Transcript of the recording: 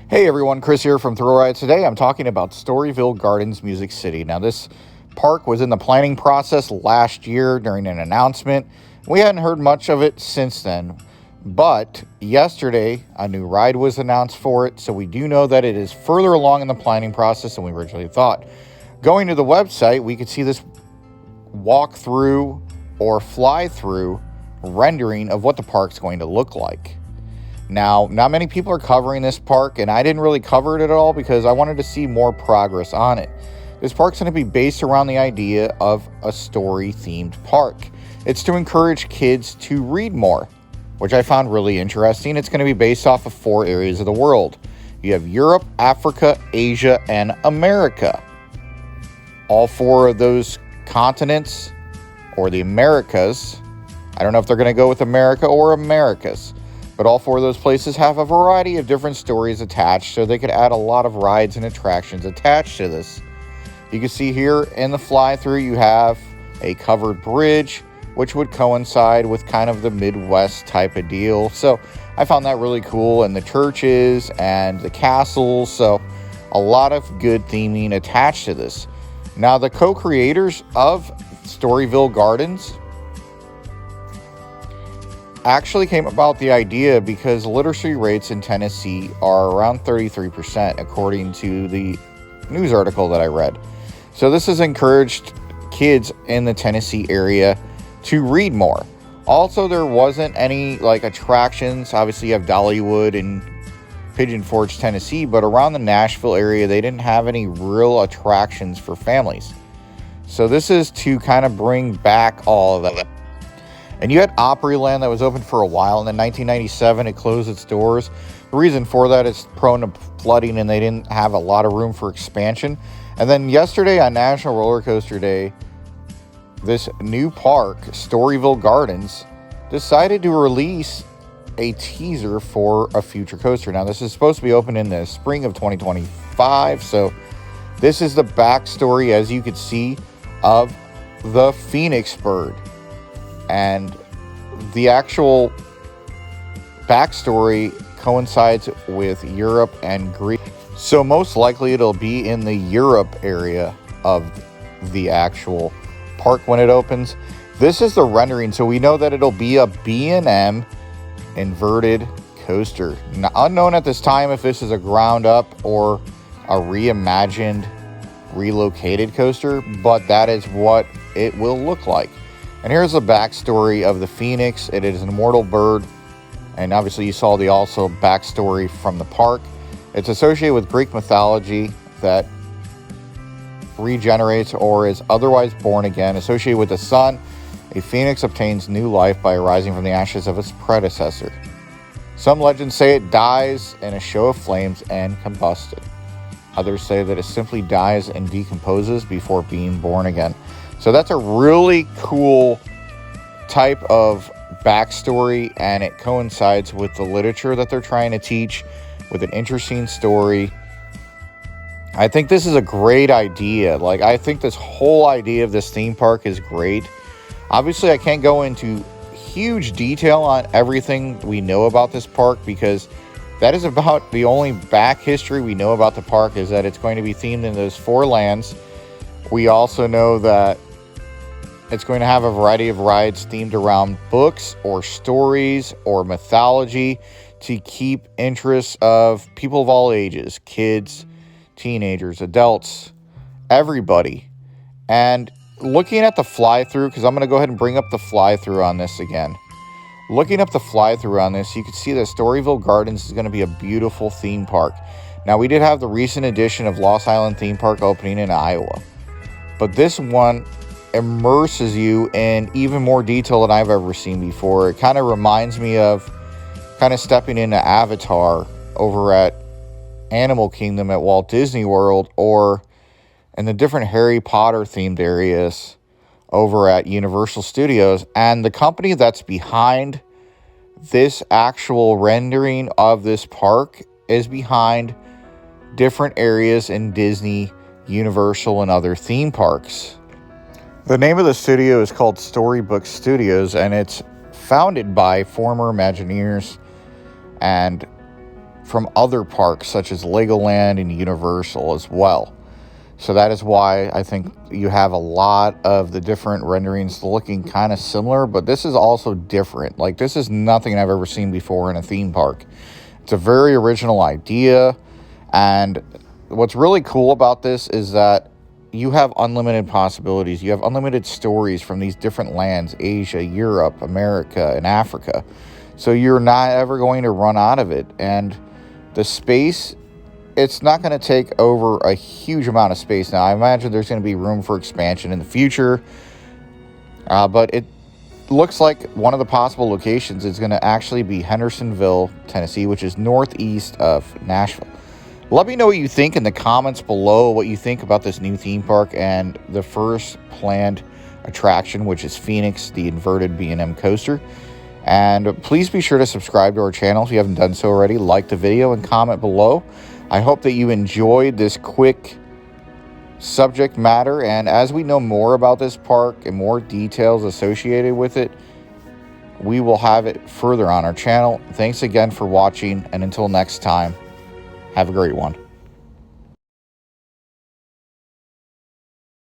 Hey everyone, Chris here from Thrill Rides. Today I'm talking about Storyville Gardens, Music City. Now this park was in the planning process last year during an announcement. We hadn't heard much of it since then, but yesterday a new ride was announced for it, so we do know that it is further along in the planning process than we originally thought. Going to the website, we could see this walk-through or fly-through rendering of what the park's going to look like. Now, not many people are covering this park, and I didn't really cover it at all because I wanted to see more progress on it. This park's going to be based around the idea of a story-themed park. It's to encourage kids to read more, which I found really interesting. It's going to be based off of 4 areas of the world. You have Europe, Africa, Asia, and America. All 4 of those continents, or the Americas, I don't know if they're going to go with America or Americas, but all 4 of those places have a variety of different stories attached, so they could add a lot of rides and attractions attached to this. You can see here in the fly-through you have a covered bridge, which would coincide with kind of the Midwest type of deal. So I found that really cool, and the churches and the castles, so a lot of good theming attached to this. Now the co-creators of Storyville Gardens actually came about the idea because literacy rates in Tennessee are around 33%, according to the news article that I read. So this has encouraged kids in the Tennessee area to read more. Also, there wasn't any attractions. Obviously, you have Dollywood and Pigeon Forge, Tennessee, but around the Nashville area, they didn't have any real attractions for families. So this is to kind of bring back all of that. And you had Opryland that was open for a while, and in 1997 it closed its doors. The reason for that is prone to flooding, and they didn't have a lot of room for expansion. And then yesterday on National Roller Coaster Day, this new park, Storyville Gardens, decided to release a teaser for a future coaster. Now this is supposed to be open in the spring of 2025, so this is the backstory, as you could see, of the Phoenix bird. And the actual backstory coincides with Europe and Greece. So most likely it'll be in the Europe area of the actual park when it opens. This is the rendering, so we know that it'll be a B&M inverted coaster. Now, unknown at this time if this is a ground up or a reimagined, relocated coaster, but that is what it will look like. And here's the backstory of the Phoenix. It is an immortal bird, and obviously you saw the also backstory from the park. It's associated with Greek mythology that regenerates or is otherwise born again. Associated with the sun, a phoenix obtains new life by arising from the ashes of its predecessor. Some legends say it dies in a show of flames and combusted. Others say that it simply dies and decomposes before being born again. So that's a really cool type of backstory, and it coincides with the literature that they're trying to teach with an interesting story. I think this is a great idea. I think this whole idea of this theme park is great. Obviously, I can't go into huge detail on everything we know about this park because that is about the only back history we know about the park, is that it's going to be themed in those 4 lands. We also know that it's going to have a variety of rides themed around books or stories or mythology to keep interests of people of all ages, kids, teenagers, adults, everybody. And looking at the fly-through, because I'm going to go ahead and bring up the fly-through on this again. Looking up the fly-through on this, you can see that Storyville Gardens is going to be a beautiful theme park. Now, we did have the recent edition of Lost Island Theme Park opening in Iowa, but this one immerses you in even more detail than I've ever seen before. It kind of reminds me of kind of stepping into Avatar over at Animal Kingdom at Walt Disney World, or in the different Harry Potter themed areas over at Universal Studios. And the company that's behind this actual rendering of this park is behind different areas in Disney, Universal, and other theme parks. The name of the studio is called Storybook Studios, and it's founded by former Imagineers and from other parks such as Legoland and Universal as well. So that is why I think you have a lot of the different renderings looking kind of similar, but this is also different. Like, this is nothing I've ever seen before in a theme park. It's a very original idea, and what's really cool about this is that you have unlimited possibilities. You have unlimited stories from these different lands: Asia, Europe, America, and Africa. So you're not ever going to run out of it. And the space, it's not going to take over a huge amount of space. Now, I imagine there's going to be room for expansion in the future, but it looks like one of the possible locations is going to actually be Hendersonville, Tennessee, which is northeast of Nashville. Let me know what you think in the comments below, what you think about this new theme park and the first planned attraction, which is Phoenix, the inverted B&M coaster. And please be sure to subscribe to our channel if you haven't done so already. Like the video and comment below. I hope that you enjoyed this quick subject matter, and as we know more about this park and more details associated with it, we will have it further on our channel. Thanks again for watching, and until next time, have a great one.